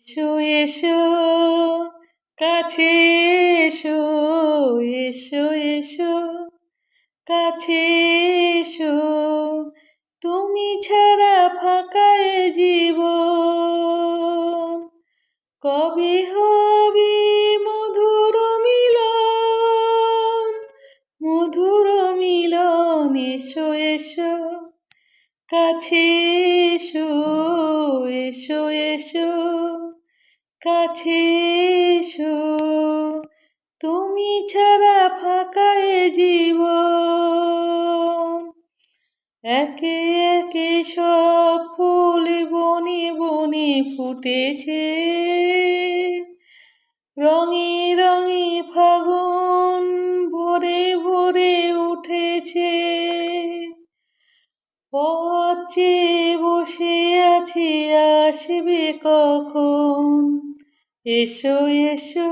এসো এসো কাছে এসো এসো এসো কাছে এসো তুমি ছাড়া ফাঁকা এ জীবন কবে হবে মধুর মিলন মধুর মিলন এসো এসো কাছে এসো এসো এসো কাছে এসো তুমি ছাড়া ফাঁকা এ জীবন একে একে সব ফুল বনে বনে ফুটেছে রঙে রঙে ফাগুন ভরে ভরে উঠেছে পথ চেয়ে বসে আছি আসবে কখন এসো এসো